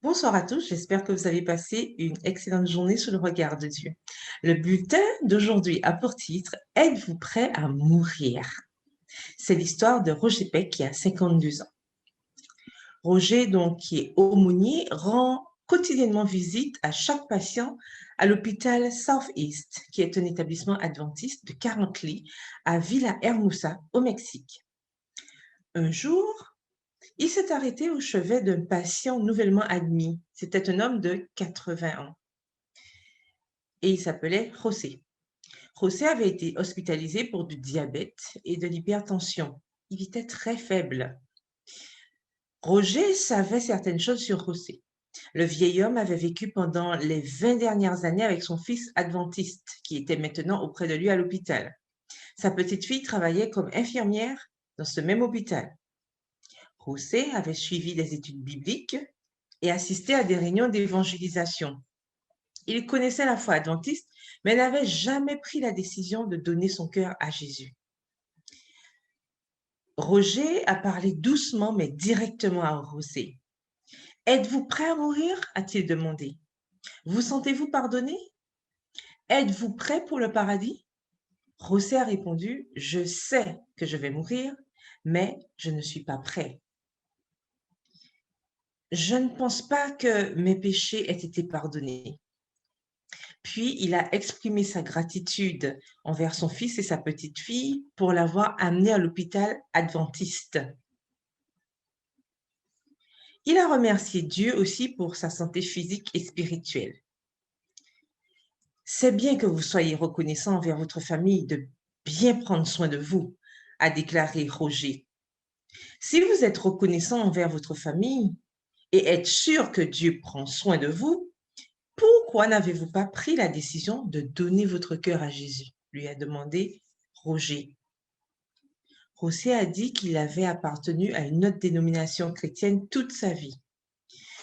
Bonsoir à tous, j'espère que vous avez passé une excellente journée sous le regard de Dieu. Le bulletin d'aujourd'hui a pour titre Êtes-vous prêt à mourir? C'est l'histoire de Roger Peck qui a 52 ans. Roger, donc, qui est aumônier, rend quotidiennement visite à chaque patient à l'hôpital Southeast, qui est un établissement adventiste de 40 lits à Villa Hermosa, au Mexique. Un jour, il s'est arrêté au chevet d'un patient nouvellement admis. C'était un homme de 80 ans et il s'appelait José. José avait été hospitalisé pour du diabète et de l'hypertension. Il était très faible. Roger savait certaines choses sur José. Le vieil homme avait vécu pendant les 20 dernières années avec son fils adventiste, qui était maintenant auprès de lui à l'hôpital. Sa petite fille travaillait comme infirmière dans ce même hôpital. José avait suivi des études bibliques et assisté à des réunions d'évangélisation. Il connaissait la foi adventiste, mais n'avait jamais pris la décision de donner son cœur à Jésus. Roger a parlé doucement mais directement à José. Êtes-vous prêt à mourir? A-t-il demandé. Vous sentez-vous pardonné? Êtes-vous prêt pour le paradis? José a répondu, je sais que je vais mourir, mais je ne suis pas prêt. Je ne pense pas que mes péchés aient été pardonnés. Puis il a exprimé sa gratitude envers son fils et sa petite fille pour l'avoir amené à l'hôpital adventiste. Il a remercié Dieu aussi pour sa santé physique et spirituelle. C'est bien que vous soyez reconnaissant envers votre famille de bien prendre soin de vous, a déclaré Roger. Si vous êtes reconnaissant envers votre famille et êtes sûr que Dieu prend soin de vous, pourquoi n'avez-vous pas pris la décision de donner votre cœur à Jésus? Lui a demandé Roger. José a dit qu'il avait appartenu à une autre dénomination chrétienne toute sa vie.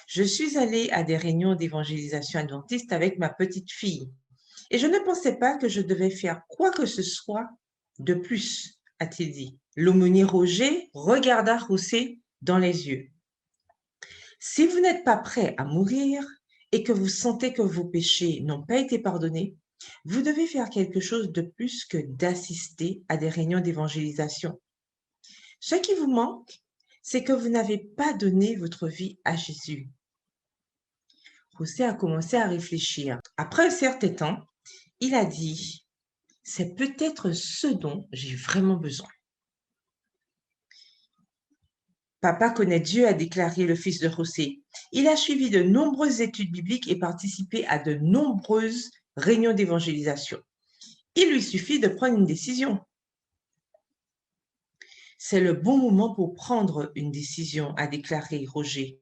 Je suis allé à des réunions d'évangélisation adventiste avec ma petite fille et je ne pensais pas que je devais faire quoi que ce soit de plus, a-t-il dit. L'aumônier Roger regarda José dans les yeux. Si vous n'êtes pas prêt à mourir et que vous sentez que vos péchés n'ont pas été pardonnés, vous devez faire quelque chose de plus que d'assister à des réunions d'évangélisation. Ce qui vous manque, c'est que vous n'avez pas donné votre vie à Jésus. José a commencé à réfléchir. Après un certain temps, il a dit, c'est peut-être ce dont j'ai vraiment besoin. Papa connaît Dieu, a déclaré le fils de José. Il a suivi de nombreuses études bibliques et participé à de nombreuses réunions d'évangélisation. Il lui suffit de prendre une décision. C'est le bon moment pour prendre une décision, a déclaré Roger.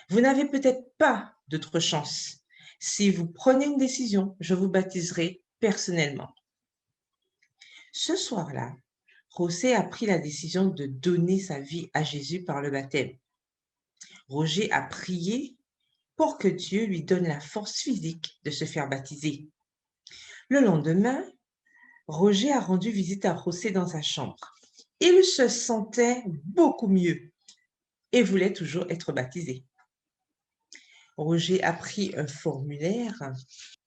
Vous n'avez peut-être pas d'autre chance. Si vous prenez une décision, je vous baptiserai personnellement. Ce soir-là, José a pris la décision de donner sa vie à Jésus par le baptême. Roger a prié pour que Dieu lui donne la force physique de se faire baptiser. Le lendemain, Roger a rendu visite à José dans sa chambre. Il se sentait beaucoup mieux et voulait toujours être baptisé. Roger a pris un formulaire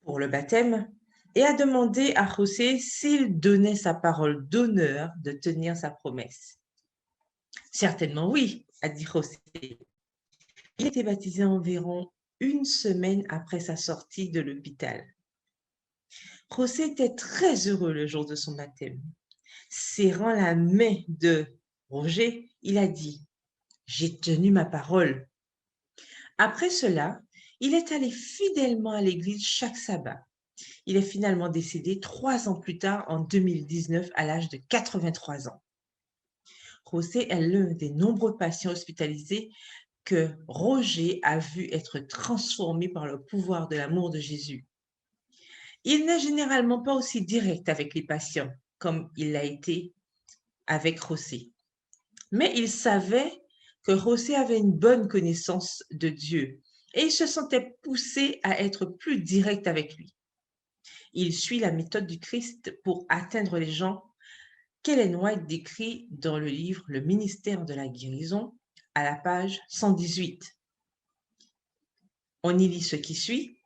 pour le baptême et a demandé à José s'il donnait sa parole d'honneur de tenir sa promesse. Certainement oui, a dit José. Il était baptisé environ une semaine après sa sortie de l'hôpital. José était très heureux le jour de son baptême. Serrant la main de Roger, il a dit « J'ai tenu ma parole ». Après cela, il est allé fidèlement à l'église chaque sabbat. Il est finalement décédé 3 ans plus tard, en 2019, à l'âge de 83 ans. José est l'un des nombreux patients hospitalisés que Roger a vu être transformé par le pouvoir de l'amour de Jésus. Il n'est généralement pas aussi direct avec les patients comme il l'a été avec José. Mais il savait que José avait une bonne connaissance de Dieu et il se sentait poussé à être plus direct avec lui. Il suit la méthode du Christ pour atteindre les gens qu'Ellen White décrit dans le livre Le ministère de la guérison à la page 118. On y lit ce qui suit.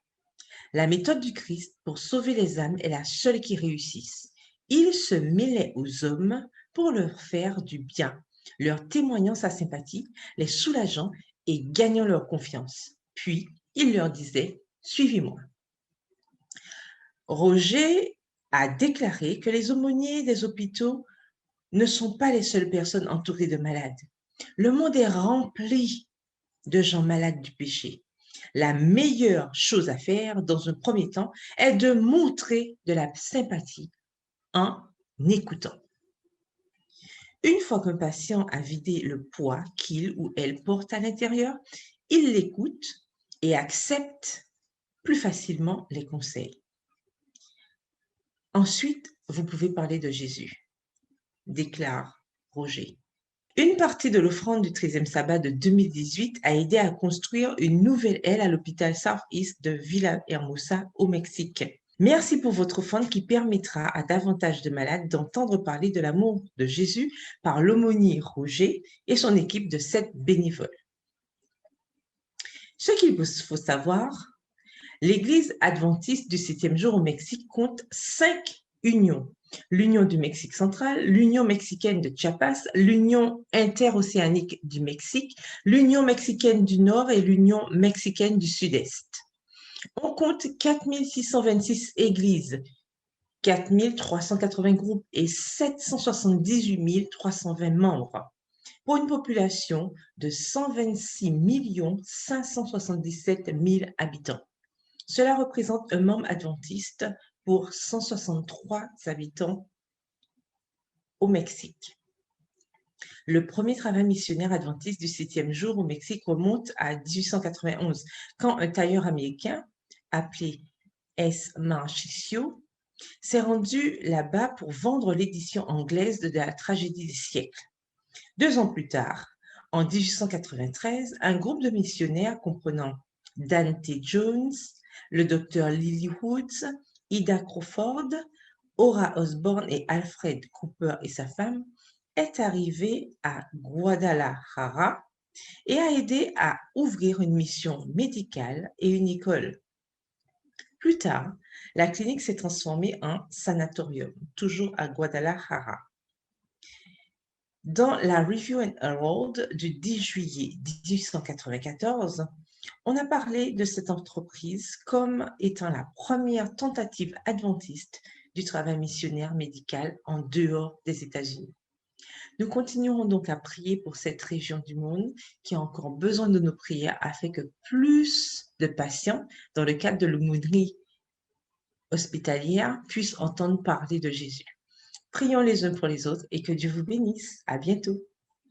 La méthode du Christ pour sauver les âmes est la seule qui réussisse. Il se mêlait aux hommes pour leur faire du bien, leur témoignant sa sympathie, les soulageant et gagnant leur confiance. Puis, il leur disait « Suivez-moi ». Roger a déclaré que les aumôniers des hôpitaux ne sont pas les seules personnes entourées de malades. Le monde est rempli de gens malades du péché. La meilleure chose à faire dans un premier temps est de montrer de la sympathie en écoutant. Une fois qu'un patient a vidé le poids qu'il ou elle porte à l'intérieur, il l'écoute et accepte plus facilement les conseils. Ensuite, vous pouvez parler de Jésus, déclare Roger. Une partie de l'offrande du 13e sabbat de 2018 a aidé à construire une nouvelle aile à l'hôpital Southeast de Villahermosa au Mexique. Merci pour votre offrande qui permettra à davantage de malades d'entendre parler de l'amour de Jésus par l'aumônier Roger et son équipe de 7 bénévoles. Ce qu'il faut savoir, l'Église adventiste du 7e jour au Mexique compte 5 unions. L'Union du Mexique central, l'Union mexicaine de Chiapas, l'Union interocéanique du Mexique, l'Union mexicaine du Nord et l'Union mexicaine du Sud-Est. On compte 4626 églises, 4380 groupes et 778 320 membres, pour une population de 126 577 000 habitants. Cela représente un membre adventiste pour 163 habitants au Mexique. Le premier travail missionnaire adventiste du 7e jour au Mexique remonte à 1891, quand un tailleur américain appelé S. Marchicio s'est rendu là-bas pour vendre l'édition anglaise de la tragédie des siècles. 2 ans plus tard, en 1893, un groupe de missionnaires comprenant Dante Jones, le docteur Lily Woods, Ida Crawford, Ora Osborne et Alfred Cooper et sa femme est arrivé à Guadalajara et a aidé à ouvrir une mission médicale et une école. Plus tard, la clinique s'est transformée en sanatorium, toujours à Guadalajara. Dans la Review and Herald du 10 juillet 1894, on a parlé de cette entreprise comme étant la première tentative adventiste du travail missionnaire médical en dehors des États-Unis. Nous continuerons donc à prier pour cette région du monde qui a encore besoin de nos prières afin que plus de patients, dans le cadre de l'aumônerie hospitalière, puissent entendre parler de Jésus. Prions les uns pour les autres et que Dieu vous bénisse. À bientôt.